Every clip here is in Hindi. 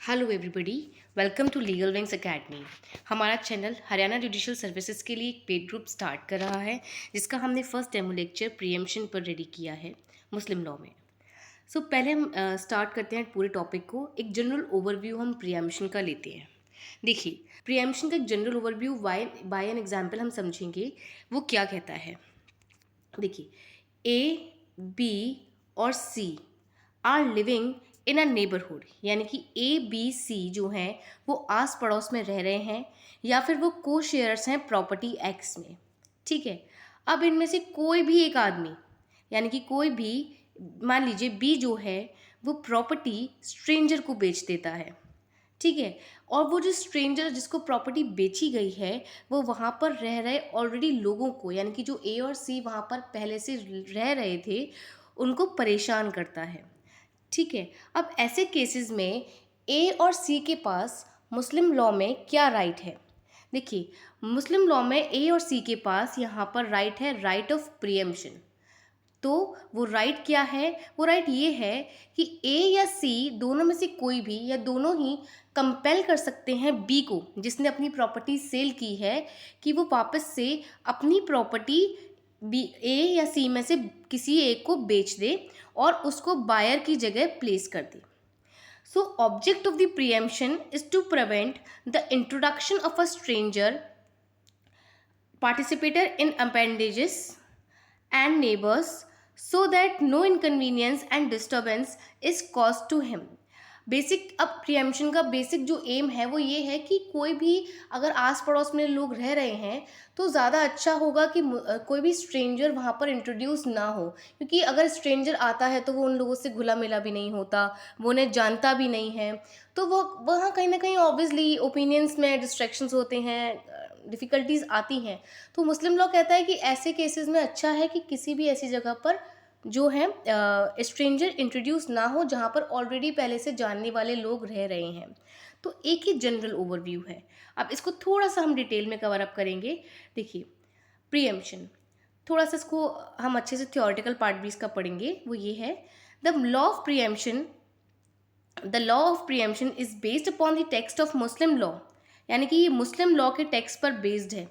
Hello everybody, welcome to Legal Wings Academy. हमारा चैनल हरियाणा जुडिशियल सर्विसेज के लिए एक पेड ग्रुप स्टार्ट कर रहा है, जिसका हमने फर्स्ट डेमो लेक्चर प्रीएम्पशन पर रेडी किया है मुस्लिम लॉ में। पहले हम स्टार्ट करते हैं पूरे टॉपिक को। एक जनरल ओवरव्यू हम प्रीएम्पशन का लेते हैं। देखिए, प्रीएम्पशन का एक general overview by an example हम समझेंगे। वो क्या कहता है, देखिए, ए, बी और C are living in a neighbourhood, यानी कि ए बी सी जो हैं वो आस पड़ोस में रह रहे हैं या फिर वो को शेयर्स हैं प्रॉपर्टी एक्स में। ठीक है, अब इनमें से कोई भी एक आदमी, यानी कि कोई भी, मान लीजिए बी जो है वो प्रॉपर्टी स्ट्रेंजर को बेच देता है। ठीक है, और वो जो स्ट्रेंजर जिसको प्रॉपर्टी बेची गई है वो वहाँ पर रह रहे ऑलरेडी लोगों को, यानी कि जो ए और सी वहाँ पर पहले से रह रहे थे, उनको परेशान करता है। ठीक है, अब ऐसे केसेस में ए और सी के पास मुस्लिम लॉ में क्या राइट है? देखिए, मुस्लिम लॉ में ए और सी के पास यहाँ पर राइट है, राइट ऑफ प्रीएम्पशन। तो वो राइट क्या है? वो राइट ये है कि ए या सी दोनों में से कोई भी या दोनों ही कंपेल कर सकते हैं बी को, जिसने अपनी प्रॉपर्टी सेल की है, कि वो वापस से अपनी प्रॉपर्टी बी, ए या सी में से किसी एक को बेच दे और उसको बायर की जगह प्लेस कर दे। So object of the preemption is to prevent the introduction of a stranger participator in appendages and neighbors so that no inconvenience and disturbance is caused to him. Basic, अब प्रीएम्पशन का बेसिक जो एम है वो ये है कि कोई भी अगर आस पड़ोस में लोग रह रहे हैं तो ज़्यादा अच्छा होगा कि कोई भी स्ट्रेंजर वहाँ पर इंट्रोड्यूस ना हो, क्योंकि अगर स्ट्रेंजर आता है तो वो उन लोगों से घुला मिला भी नहीं होता, वो उन्हें जानता भी नहीं है, तो वो वहाँ कहीं ना कहीं ऑब्वियसली ओपिनियंस में डिस्ट्रैक्शंस होते हैं, डिफ़िकल्टीज़ आती हैं। तो मुस्लिम लॉ कहता है कि ऐसे केसेस में अच्छा है कि किसी भी ऐसी जगह पर जो है स्ट्रेंजर इंट्रोड्यूस ना हो जहाँ पर ऑलरेडी पहले से जानने वाले लोग रह रहे हैं। तो एक ही जनरल ओवरव्यू है। अब इसको थोड़ा सा हम डिटेल में कवर अप करेंगे। देखिए, प्रीएम्पशन, थोड़ा सा इसको हम अच्छे से थ्योरेटिकल पार्ट भी इसका पढ़ेंगे। वो ये है, the law of preemption, the law of preemption is based upon the text of Muslim law, यानी कि ये मुस्लिम लॉ के टेक्स्ट पर बेस्ड है।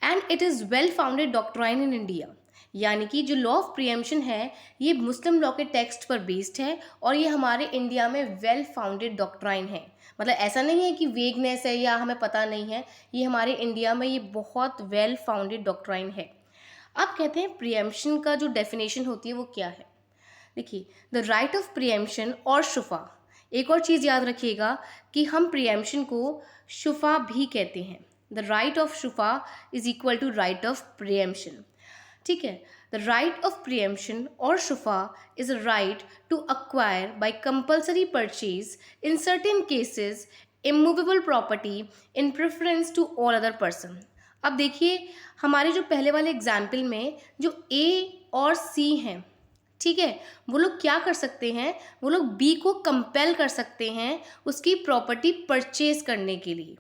And it is well founded doctrine in India, यानी कि जो लॉ ऑफ प्रीएम्पशन है ये मुस्लिम लॉ के टेक्स्ट पर बेस्ड है और ये हमारे इंडिया में वेल फाउंडेड डॉक्ट्राइन है। मतलब ऐसा नहीं है कि वेगनेस है या हमें पता नहीं है, ये हमारे इंडिया में ये बहुत वेल फाउंडेड डॉक्ट्राइन है। अब कहते हैं प्रीएम्पशन का जो डेफिनेशन होती है वो क्या है। देखिए, द राइट ऑफ प्रीएम्पशन और शुफा, एक और चीज़ याद रखिएगा कि हम प्रीएम्पशन को शुफा भी कहते हैं। द राइट ऑफ शुफा is equal to right of preemption. ठीक है, द राइट ऑफ प्रीएम्पशन और शुफा is a right to acquire by compulsory purchase in certain cases immovable property in preference to all other person. अब देखिए, हमारे जो पहले वाले एग्जाम्पल में जो ए और सी हैं, ठीक है, वो लोग क्या कर सकते हैं, वो लोग बी को कंपेल कर सकते हैं उसकी प्रॉपर्टी परचेज करने के लिए।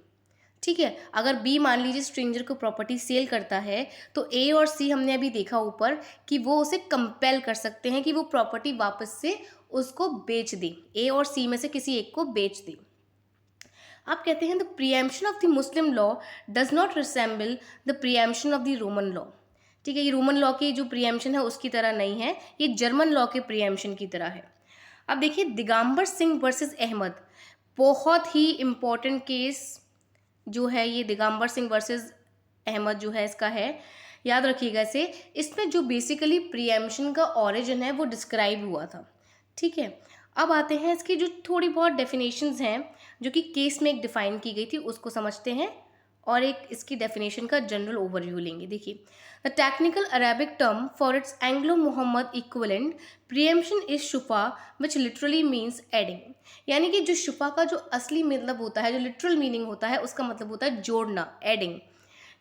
ठीक है, अगर बी मान लीजिए स्ट्रेंजर को प्रॉपर्टी सेल करता है तो ए और सी हमने अभी देखा ऊपर कि वो उसे कंपेल कर सकते हैं कि वो प्रॉपर्टी वापस से उसको बेच दे, ए और सी में से किसी एक को बेच दे। आप कहते हैं the preemption of the Muslim law does not resemble the preemption of the Roman law. ठीक है, ये रोमन लॉ की जो प्रीएम्पशन है उसकी तरह नहीं है, ये जर्मन लॉ के प्रीएम्पशन की तरह है। अब देखिए, दिगंबर सिंह वर्सेस अहमद, बहुत ही इम्पोर्टेंट केस जो है ये दिगंबर सिंह वर्सेस अहमद जो है इसका है, याद रखिएगा इसे। इसमें जो बेसिकली प्रीएम्पशन का ओरिजिन है वो डिस्क्राइब हुआ था। ठीक है, अब आते हैं इसकी जो थोड़ी बहुत डेफिनेशंस हैं जो कि केस में एक डिफाइन की गई थी, उसको समझते हैं और एक इसकी डेफिनेशन का जनरल ओवरव्यू लेंगे। देखिए, the technical Arabic term for its Anglo Mohammedan equivalent preemption is शुफा विच लिटरली मीन्स एडिंग, यानी कि जो शुफा का जो असली मतलब होता है, जो लिटरल मीनिंग होता है, उसका मतलब होता है जोड़ना, एडिंग।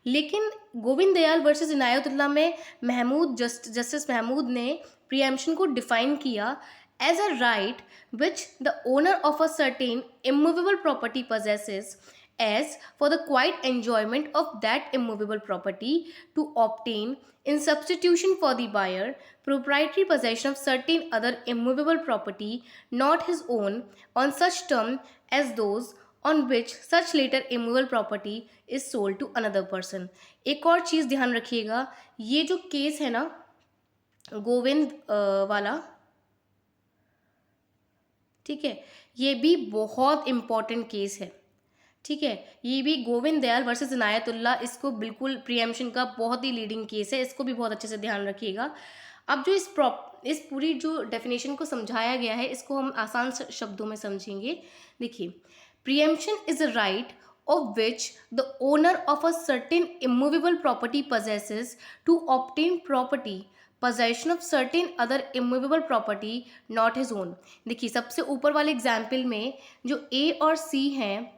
लेकिन गोविंद दयाल वर्सेस इनायतुल्लाह में जस्टिस महमूद ने प्रीएम्पशन को डिफाइन किया as a right which the owner of a certain immovable property possesses as for the quiet enjoyment of that immovable property to obtain in substitution for the buyer proprietary possession of certain other immovable property not his own on such term as those on which such later immovable property is sold to another person. एक और चीज़ ध्यान रखिएगा, ये जो केस है ना गोविंद वाला, ठीक है, ये भी बहुत इम्पॉर्टेंट केस है, ठीक है, ये भी गोविंद दयाल वर्सेस इनायतुल्लाह, इसको बिल्कुल प्रीएम्पशन का बहुत ही लीडिंग केस है, इसको भी बहुत अच्छे से ध्यान रखिएगा। अब जो इस पूरी जो डेफिनेशन को समझाया गया है, इसको हम आसान शब्दों में समझेंगे। देखिए, preemption is a right of which the owner of a certain immovable property possesses to obtain property possession of certain other immovable property not his own। देखिए, सबसे ऊपर वाले एग्जाम्पल में जो ए और सी हैं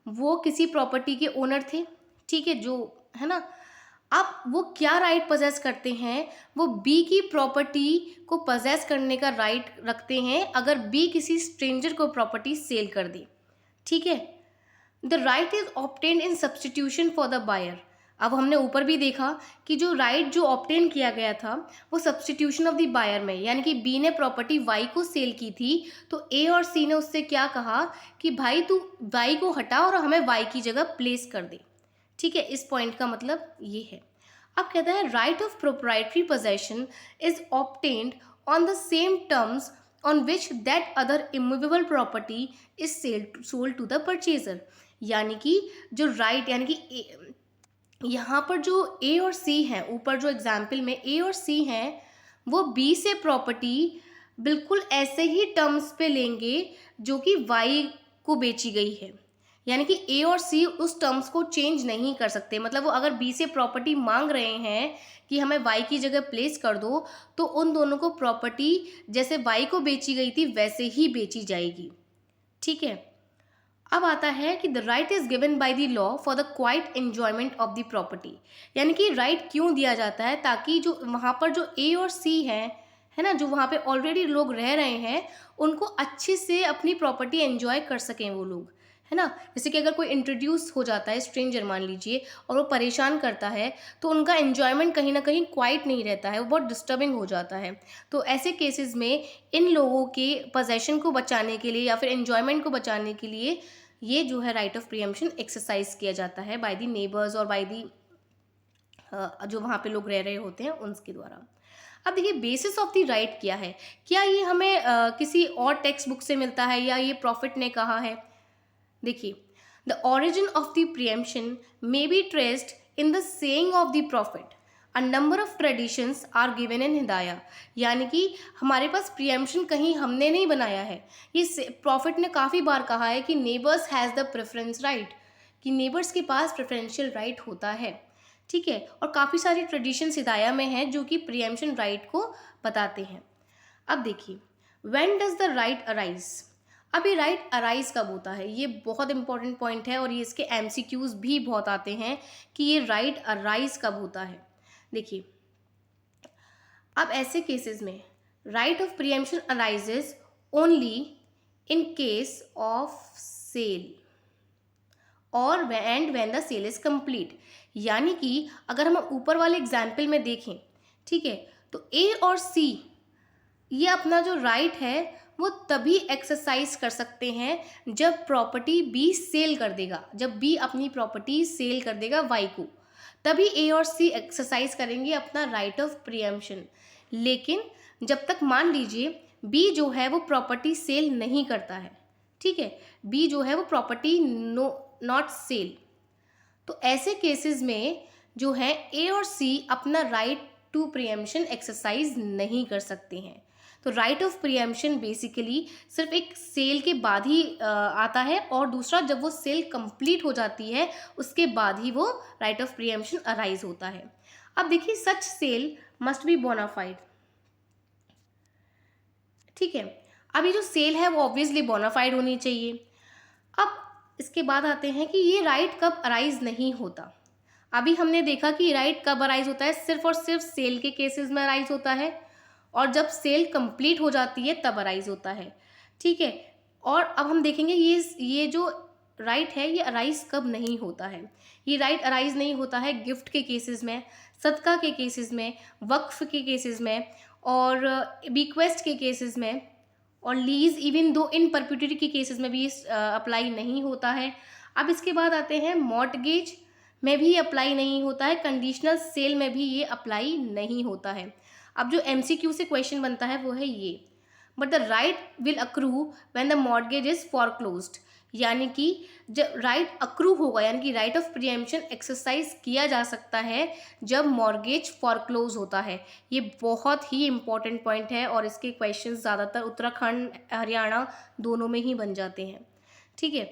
वो किसी प्रॉपर्टी के ओनर थे, ठीक है, जो है ना। अब वो क्या राइट पजेस करते हैं, वो बी की प्रॉपर्टी को पजेस करने का राइट रखते हैं अगर बी किसी स्ट्रेंजर को प्रॉपर्टी सेल कर दे, ठीक है। The right is obtained in substitution for the buyer. अब हमने ऊपर भी देखा कि जो राइट जो ऑब्टेन किया गया था वो सब्सटीट्यूशन ऑफ द बायर में, यानी कि बी ने प्रॉपर्टी वाई को सेल की थी, तो ए और सी ने उससे क्या कहा कि भाई तू वाई को हटा और हमें वाई की जगह प्लेस कर दे, ठीक है। इस पॉइंट का मतलब ये है। अब कहता है right of proprietary possession is obtained on the same terms on which that other immovable property is sold to the purchaser. यानी कि जो राइट, यानी कि यहाँ पर जो ए और सी हैं, ऊपर जो एग्जाम्पल में ए और सी हैं, वो बी से प्रॉपर्टी बिल्कुल ऐसे ही टर्म्स पे लेंगे जो कि वाई को बेची गई है, यानी कि ए और सी उस टर्म्स को चेंज नहीं कर सकते। मतलब वो अगर बी से प्रॉपर्टी मांग रहे हैं कि हमें वाई की जगह प्लेस कर दो, तो उन दोनों को प्रॉपर्टी जैसे वाई को बेची गई थी वैसे ही बेची जाएगी, ठीक है। अब आता है कि the right is given by the law for the quite enjoyment of the property. यानी कि राइट क्यों दिया जाता है, ताकि जो वहाँ पर जो ए और सी हैं, है ना, जो वहाँ पे ऑलरेडी लोग रह रहे हैं, उनको अच्छे से अपनी प्रॉपर्टी एंजॉय कर सकें वो लोग, है ना। जैसे कि अगर कोई इंट्रोड्यूस हो जाता है स्ट्रेंजर मान लीजिए और वो परेशान करता है, तो उनका एन्जॉयमेंट कहीं ना कहीं क्वाइट नहीं रहता है, वो बहुत डिस्टर्बिंग हो जाता है। तो ऐसे केसेस में इन लोगों के पोजेशन को बचाने के लिए या फिर एन्जॉयमेंट को बचाने के लिए ये जो है राइट ऑफ प्रीएम्पशन एक्सरसाइज किया जाता है बाय दी नेबर्स और बाय दी जो वहाँ पे लोग रह रहे होते हैं उनके द्वारा। अब देखिए, बेसिस ऑफ द राइट क्या है, क्या ये हमें किसी और टेक्स्ट बुक से मिलता है या ये प्रॉफिट ने कहा है। देखिए, the origin of the preemption may be traced in the saying of the prophet, a number of traditions are given in Hidaya. यानी कि हमारे पास प्रीएम्पशन कहीं हमने नहीं बनाया है, ये प्रॉफिट ने काफ़ी बार कहा है कि neighbours has the preference right, कि नेबर्स के पास प्रेफरेंशियल राइट होता है, ठीक है। और काफ़ी सारी ट्रेडिशंस हिदाया में हैं जो कि प्रीएम्पशन राइट को बताते हैं। अब देखिए, when does the right arise. अब ये राइट अराइज कब होता है, ये बहुत इंपॉर्टेंट पॉइंट है और ये इसके एमसीक्यूज भी बहुत आते हैं कि ये राइट अराइज कब होता है। देखिए, अब ऐसे केसेस में right of preemption arises only in case of sale और and when the sale is complete. यानी कि अगर हम ऊपर वाले एग्जाम्पल में देखें, ठीक है, तो ए और सी ये अपना जो राइट है वो तभी एक्सरसाइज कर सकते हैं जब प्रॉपर्टी बी सेल कर देगा, जब बी अपनी प्रॉपर्टी सेल कर देगा वाई को, तभी ए और सी एक्सरसाइज करेंगे अपना राइट ऑफ प्रीएम्पशन। लेकिन जब तक मान लीजिए बी जो है वो प्रॉपर्टी सेल नहीं करता है, ठीक है, बी जो है वो प्रॉपर्टी नॉट सेल, तो ऐसे केसेस में जो है ए और सी अपना राइट टू प्रीएम्पशन एक्सरसाइज नहीं कर सकते हैं। तो राइट ऑफ प्रीएम्पशन बेसिकली सिर्फ एक सेल के बाद ही आता है, और दूसरा जब वो सेल कंप्लीट हो जाती है उसके बाद ही वो राइट ऑफ प्रीएम्पशन अराइज होता है। अब देखिए, सच सेल मस्ट बी बोनाफाइड, ठीक है। अब ये जो सेल है वो ऑब्वियसली बोनाफाइड होनी चाहिए। अब इसके बाद आते हैं कि ये राइट कब अराइज नहीं होता। अभी हमने देखा कि राइट कब अराइज होता है, सिर्फ और सिर्फ सेल के केसेस में अराइज होता है, और जब सेल कंप्लीट हो जाती है तब अराइज होता है, ठीक है। और अब हम देखेंगे ये जो राइट है ये अराइज कब नहीं होता है। ये राइट अराइज नहीं होता है गिफ्ट के केसेस में, सदका के केसेस में, वक्फ के केसेस में और बिक्वेस्ट के केसेस में और लीज इवन दो इन परपेचुइटी के केसेस में भी अप्लाई नहीं होता है। अब इसके बाद आते हैं मॉर्टगेज में भी अप्लाई नहीं होता है, कंडीशनल सेल में भी ये अप्लाई नहीं होता है। अब जो एमसीक्यू से क्वेश्चन बनता है वो है ये, but the right will accrue when the mortgage is foreclosed, यानी कि जब राइट अक्रू होगा, यानी कि राइट ऑफ प्रीएम्पशन एक्सरसाइज किया जा सकता है जब मॉर्गेज फॉरक्लोज होता है। ये बहुत ही इंपॉर्टेंट पॉइंट है और इसके क्वेश्चंस ज़्यादातर उत्तराखंड हरियाणा दोनों में ही बन जाते हैं। ठीक है,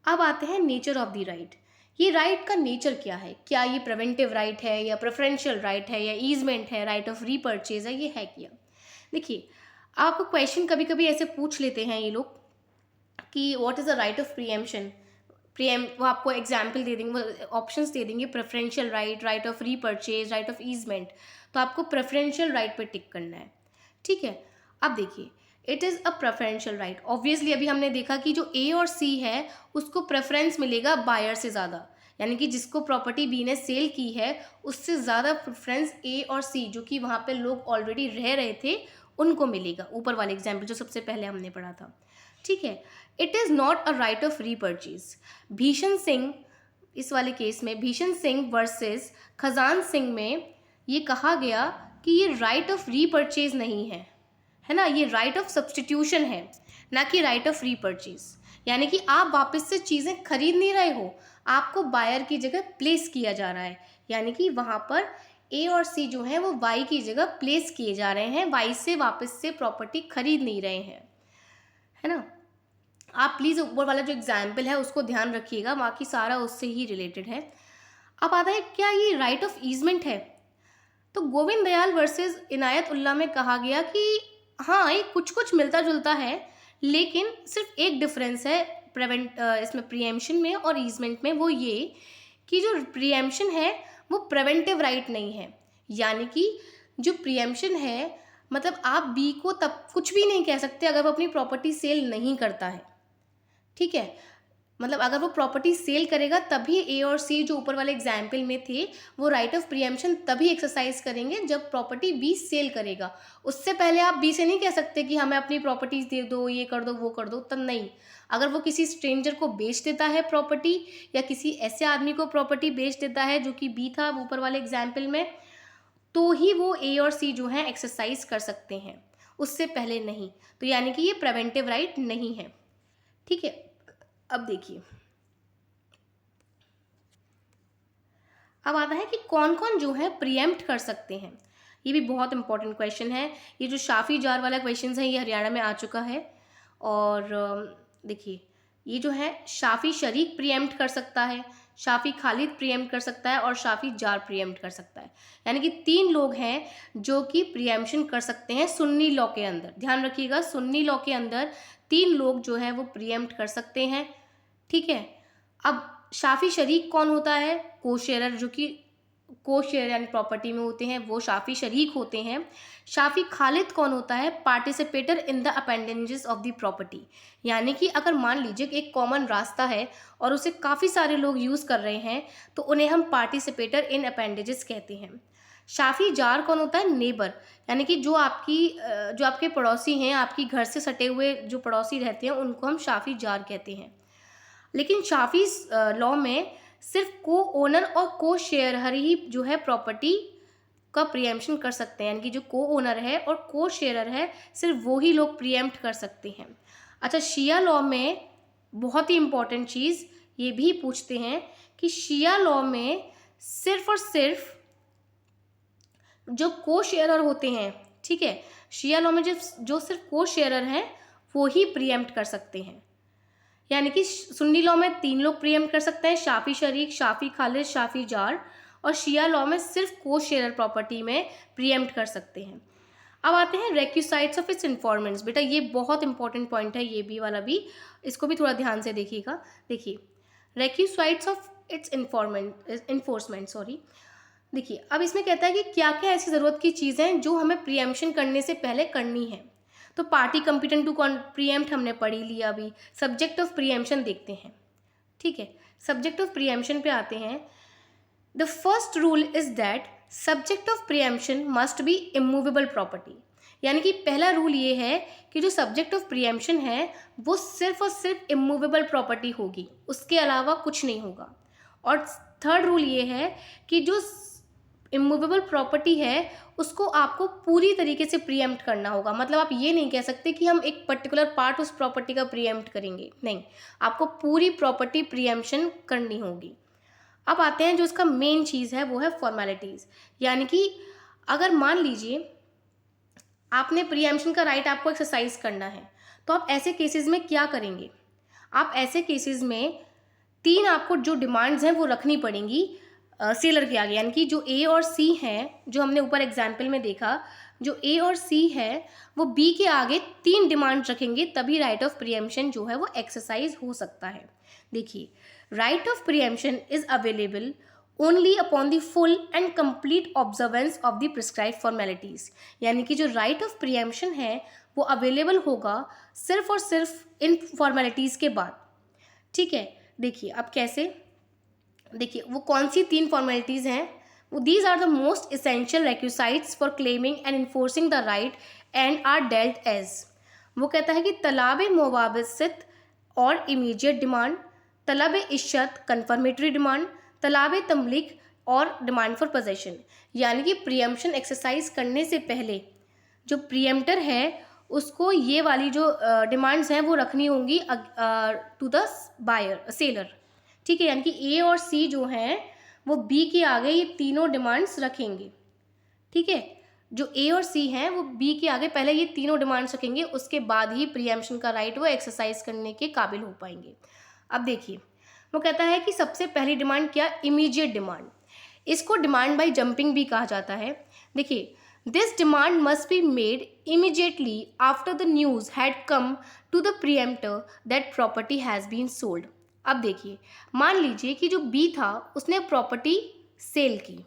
अब आते हैं नेचर ऑफ द राइट। ये राइट का नेचर क्या है, क्या ये प्रिवेंटिव राइट है या प्रेफरेंशियल राइट है या ईजमेंट है, राइट ऑफ रीपर्चेज है, ये है क्या। देखिए, आपको क्वेश्चन कभी कभी ऐसे पूछ लेते हैं ये लोग कि what is the right of preemption, वो आपको एग्जाम्पल दे देंगे, ऑप्शंस दे देंगे, preferential right, right of repurchase, right of easement. तो आपको प्रेफरेंशियल राइट पे टिक करना है। ठीक है, अब देखिए, it is a preferential right. Obviously अभी हमने देखा कि जो ए और सी है उसको प्रेफरेंस मिलेगा बायर से ज़्यादा, यानी कि जिसको प्रॉपर्टी बी ने सेल की है उससे ज़्यादा प्रेफरेंस ए और सी, जो कि वहाँ पे लोग ऑलरेडी रह रहे थे, उनको मिलेगा। ऊपर वाले एग्जाम्पल जो सबसे पहले हमने पढ़ा था। ठीक है, it is not a right of repurchase. भीषण सिंह, इस वाले केस में भीषण सिंह वर्सेस खजान सिंह में ये कहा गया कि ये राइट ऑफ रीपर्चेज नहीं है, है ना, ये राइट ऑफ सब्सटीट्यूशन है, ना कि राइट ऑफ रीपर्चेज। यानी कि आप वापस से चीज़ें खरीद नहीं रहे हो, आपको बायर की जगह प्लेस किया जा रहा है, यानी कि वहाँ पर ए और सी जो है वो वाई की जगह प्लेस किए जा रहे हैं, वाई से वापस से प्रॉपर्टी खरीद नहीं रहे हैं, है ना। आप प्लीज़ ऊपर वाला जो एग्जाम्पल है उसको ध्यान रखिएगा, बाकी सारा उससे ही रिलेटेड है। अब आता है क्या ये राइट ऑफ ईजमेंट है। तो गोविंद दयाल वर्सेस इनायत उल्ला में कहा गया कि हाँ, ये कुछ कुछ मिलता जुलता है, लेकिन सिर्फ एक डिफरेंस है इसमें प्रीएम्पशन में और ईजमेंट में, वो ये कि जो प्रीएम्पशन है वो प्रिवेंटिव राइट नहीं है। यानी कि जो प्रीएम्पशन है, मतलब आप बी को तब कुछ भी नहीं कह सकते अगर वो अपनी प्रॉपर्टी सेल नहीं करता है। ठीक है, मतलब अगर वो प्रॉपर्टी सेल करेगा तभी ए और सी जो ऊपर वाले एग्जाम्पल में थे वो राइट ऑफ प्रीएम्पशन तभी एक्सरसाइज करेंगे जब प्रॉपर्टी बी सेल करेगा। उससे पहले आप बी से नहीं कह सकते कि हमें अपनी प्रॉपर्टीज दे दो, ये कर दो, वो कर दो, तब नहीं। अगर वो किसी स्ट्रेंजर को बेच देता है प्रॉपर्टी, या किसी ऐसे आदमी को प्रॉपर्टी बेच देता है जो कि बी था ऊपर वाले एग्जाम्पल में, तो ही वो ए और सी जो है एक्सरसाइज कर सकते हैं, उससे पहले नहीं। तो यानी कि ये प्रिवेंटिव राइट नहीं है। ठीक है, अब देखिए, अब आता है कि कौन कौन जो है प्रीएम्प्ट कर सकते हैं। ये भी बहुत इंपॉर्टेंट क्वेश्चन है। ये जो शाफी जार वाला क्वेश्चन है ये हरियाणा में आ चुका है। और देखिए, ये जो है शाफी शरीक प्रीएम्प्ट कर सकता है, शाफी खालिद प्रीएम्प्ट कर सकता है और शाफी जार प्रीएम्प्ट कर सकता है। यानी कि 3 लोग हैं जो कि प्रीएम्पशन कर सकते हैं सुन्नी लॉ के अंदर। ध्यान रखिएगा, सुन्नी लॉ के अंदर 3 लोग जो है वो प्रीएम्प्ट कर सकते हैं। ठीक है, अब शाफी शरीक कौन होता है, को शेयरर, जो कि को शेयर यानी प्रॉपर्टी में होते हैं, वो शाफी शरीक होते हैं। शाफी खालिद कौन होता है, participator in the appendages of the property. यानी कि अगर मान लीजिए कि एक कॉमन रास्ता है और उसे काफ़ी सारे लोग यूज़ कर रहे हैं तो उन्हें हम पार्टिसिपेटर इन अपेंडेजेस कहते हैं। शाफी जार कौन होता है, नेबर, यानी कि जो आपके पड़ोसी हैं, आपकी घर से सटे हुए जो पड़ोसी रहते हैं उनको हम शाफी जार कहते हैं। लेकिन शाफी लॉ में सिर्फ को ओनर और को शेयरर ही जो है प्रॉपर्टी का प्रीएम्पशन कर सकते हैं। यानी कि जो को ओनर है और को शेयरर है सिर्फ वो ही लोग प्रीएम्प्ट कर सकते हैं। अच्छा, शिया लॉ में बहुत ही इंपॉर्टेंट चीज़ ये भी पूछते हैं कि शिया लॉ में सिर्फ और सिर्फ जो को शेयरर होते हैं, ठीक है, शिया लॉ में जो सिर्फ को शेयरर हैं वो ही प्रीएम्प्ट कर सकते हैं। यानी कि सुन्नी लॉ में 3 लोग प्रीएम्प्ट कर सकते हैं, शाफी शरीक, शाफी खालिद, शाफी जार, और शिया लॉ में सिर्फ को शेयर प्रॉपर्टी में प्रीएम्प्ट कर सकते हैं। अब आते हैं रेक्यूसाइट्स ऑफ इट्स इन्फॉर्मेंट्स। बेटा ये बहुत इंपॉर्टेंट पॉइंट है, ये भी वाला भी, इसको भी थोड़ा ध्यान से देखिएगा। देखिए, रेक्यूसाइट्स ऑफ इट्स इन्फोर्समेंट, सॉरी। देखिए, अब इसमें कहता है कि क्या क्या ऐसी ज़रूरत की चीज़ें जो हमें प्रीएम्पशन करने से पहले करनी है। तो पार्टी कंपिटेंट टू प्रीएम्प्ट हमने पढ़ ही लिया। अभी सब्जेक्ट ऑफ प्रीएम्पशन देखते हैं। ठीक है, सब्जेक्ट ऑफ प्रीएम्पशन पे आते हैं। The first rule is that subject of preemption must B immovable property. यानी कि पहला रूल ये है कि जो सब्जेक्ट ऑफ प्रीएम्पशन है वो सिर्फ और सिर्फ इमूवेबल प्रॉपर्टी होगी, उसके अलावा कुछ नहीं होगा। और थर्ड रूल ये है कि जो इमूवेबल प्रॉपर्टी है उसको आपको पूरी तरीके से प्रीएम्प्ट करना होगा। मतलब आप ये नहीं कह सकते कि हम एक पर्टिकुलर पार्ट उस प्रॉपर्टी का प्रीएम्प्ट करेंगे, नहीं, आपको पूरी प्रॉपर्टी प्रीएम्प्शन करनी होगी। अब आते हैं जो इसका मेन चीज़ है वो है फॉर्मेलिटीज़। यानी कि अगर मान लीजिए आपने प्रीएम्प्शन का राइट आपको एक्सरसाइज करना है, तो आप ऐसे केसेस में क्या करेंगे? आप ऐसे केसेस में 3 आपको जो डिमांड्स हैं वो रखनी पड़ेंगी सेलर के आगे। यानी कि जो ए और सी हैं, जो हमने ऊपर एग्जाम्पल में देखा, जो ए और सी है वो बी के आगे 3 डिमांड रखेंगे, तभी राइट ऑफ प्रीएम्पशन जो है वो एक्सरसाइज हो सकता है। देखिए, right of preemption is available only upon the full and complete observance of the prescribe formalities. यानी कि जो राइट ऑफ प्रीएम्पशन है वो अवेलेबल होगा सिर्फ और सिर्फ इन फॉर्मेलिटीज़ के बाद। ठीक है, देखिए अब कैसे, देखिए वो कौन सी 3 फॉर्मेलिटीज़ हैं। वो these are the most essential requisites for claiming and enforcing the right and are dealt as. वो कहता है कि तलब मुवावसत और इमीडिएट डिमांड, तलब इश्शत कन्फर्मेटरी डिमांड, तलब तमलीक और डिमांड फॉर पोजेशन। यानी कि प्रीएम्पशन एक्सरसाइज करने से पहले जो प्रीएम्प्टर है उसको ये वाली जो डिमांड्स हैं वो रखनी होंगी टू द बायर सेलर। ठीक है, यानी कि ए और सी जो हैं वो बी के आगे ये तीनों डिमांड्स रखेंगे। ठीक है, जो ए और सी हैं वो बी के आगे पहले ये तीनों डिमांड्स रखेंगे, उसके बाद ही प्रीएम्पशन का राइट वो एक्सरसाइज करने के काबिल हो पाएंगे। अब देखिए, वो कहता है कि सबसे पहली डिमांड क्या, इमीडिएट डिमांड। इसको डिमांड बाय जंपिंग भी कहा जाता है। देखिए, this demand must be made immediately after the news had come to the preemptor that property has been sold. अब देखिए, मान लीजिए कि जो बी था उसने प्रॉपर्टी सेल की,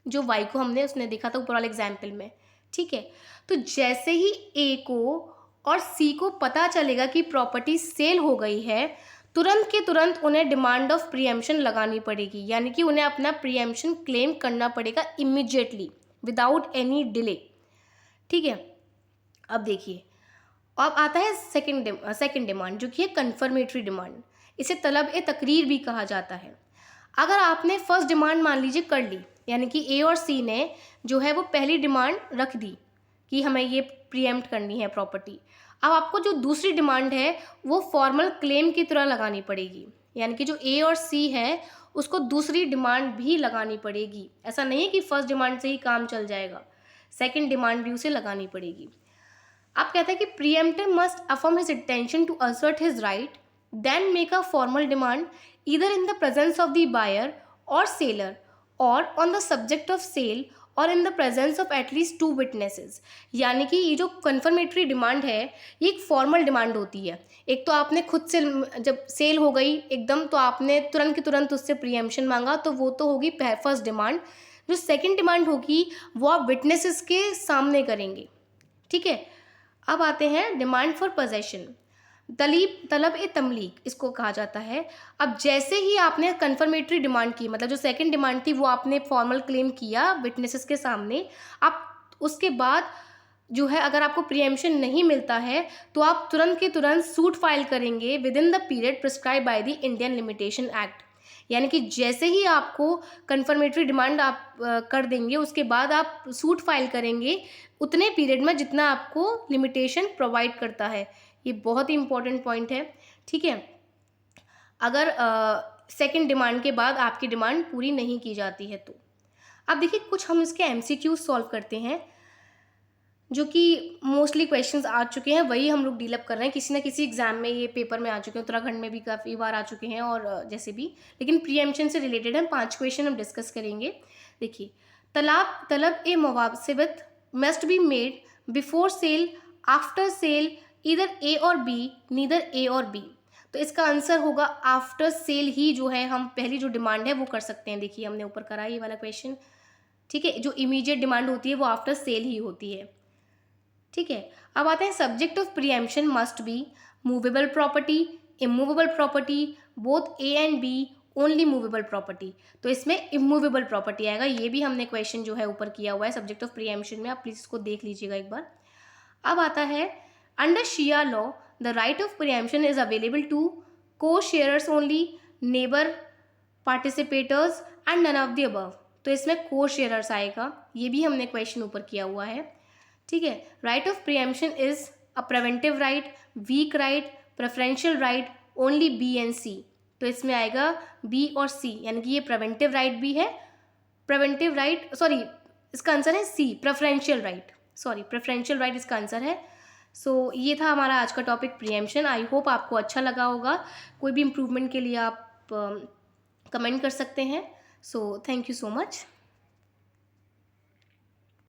जो वाई को हमने उसने देखा था ऊपर वाले एग्जाम्पल में। ठीक है, तो जैसे ही ए को और सी को पता चलेगा कि प्रॉपर्टी सेल हो गई है, तुरंत के तुरंत उन्हें डिमांड ऑफ प्रीएम्पशन लगानी पड़ेगी। यानी कि उन्हें अपना प्रीएम्पशन क्लेम करना पड़ेगा इमीडिएटली विदाउट एनी डिले। ठीक है, अब देखिए, अब आता है सेकंड डिमांड जो कि है कन्फर्मेटरी डिमांड। इसे तलब ए तकरीर भी कहा जाता है। अगर आपने फर्स्ट डिमांड मान लीजिए कर ली, यानी कि ए और सी ने जो है वो पहली डिमांड रख दी कि हमें ये प्रीएम्प्ट करनी है प्रॉपर्टी। अब आपको जो दूसरी डिमांड है वो फॉर्मल क्लेम की तरह लगानी पड़ेगी। यानी कि जो ए और सी है उसको दूसरी डिमांड भी लगानी पड़ेगी। ऐसा नहीं है कि फर्स्ट डिमांड से ही काम चल जाएगा, सेकंड डिमांड भी उसे लगानी पड़ेगी। आप कहते हैं कि preemptor must affirm his intention to assert his right, then make a formal demand either in the presence of the buyer or seller or on the subject of sale or in the presence of at least 2 witnesses. यानी कि ये जो कन्फर्मेटरी डिमांड है ये एक फॉर्मल डिमांड होती है। एक तो आपने खुद से जब सेल हो गई एकदम तो आपने तुरंत के तुरंत उससे प्रीएम्पशन मांगा, तो वो तो होगी फर्स्ट डिमांड। जो सेकंड डिमांड होगी वो आप विटनेसेस के सामने करेंगे। ठीक है, अब आते हैं डिमांड फॉर पोजेशन, तलब ए तमलीक इसको कहा जाता है। अब जैसे ही आपने कन्फर्मेटरी डिमांड की, मतलब जो सेकंड डिमांड थी वो आपने फॉर्मल क्लेम किया विटनेसेस के सामने, आप उसके बाद जो है अगर आपको प्रीएम्पशन नहीं मिलता है तो आप तुरंत के तुरंत सूट फाइल करेंगे with in the period prescribe by the Indian limitation act. यानी कि जैसे ही आपको कन्फर्मेटरी डिमांड आप कर देंगे उसके बाद आप सूट फाइल करेंगे उतने पीरियड में जितना आपको लिमिटेशन प्रोवाइड करता है। ये बहुत ही इंपॉर्टेंट पॉइंट है। ठीक है, अगर सेकंड डिमांड के बाद आपकी डिमांड पूरी नहीं की जाती है तो। अब देखिए, कुछ हम इसके एमसीक्यू सॉल्व करते हैं जो कि मोस्टली क्वेश्चंस आ चुके हैं, वही हम लोग डील अप कर रहे हैं। किसी ना किसी एग्जाम में ये पेपर में आ चुके हैं, उत्तराखंड में भी काफ़ी बार आ चुके हैं और जैसे भी, लेकिन प्रीएम्पशन से रिलेटेड हम 5 क्वेश्चन हम डिस्कस करेंगे। देखिए, तलब ए मुवावसत must be made before sale, after sale, either A or B, neither A or B. तो इसका आंसर होगा आफ्टर सेल ही जो है हम पहली जो डिमांड है वो कर सकते हैं। देखिए, हमने ऊपर करा ये वाला क्वेश्चन। ठीक है, जो इमीडिएट डिमांड होती है वो आफ्टर सेल ही होती है। ठीक है, अब आते हैं subject of preemption must be movable property, immovable property, both A and B, only movable property. तो इसमें इमूवेबल प्रॉपर्टी आएगा। ये भी हमने क्वेश्चन जो है ऊपर किया हुआ है सब्जेक्ट ऑफ प्रीएम्पशन में, आप प्लीज़ इसको देख लीजिएगा एक बार। अब आता है under Shia law the right of preemption is available to co sharers only, neighbour, participators and none of the above. तो इसमें को शेयरर्स आएगा, ये भी हमने क्वेश्चन ऊपर किया हुआ है, ठीक है। Right of preemption is a preventive right, weak right, preferential right, only B and C. तो इसमें आएगा बी और सी, यानी कि ये प्रिवेंटिव राइट भी है, प्रिवेंटिव राइट सॉरी इसका आंसर है C, preferential right, sorry preferential right इसका आंसर है। सो ये था हमारा आज का टॉपिक प्रियम्पशन। आई होप आपको अच्छा लगा होगा। कोई भी इम्प्रूवमेंट के लिए आप कमेंट कर सकते हैं। So thank you so much.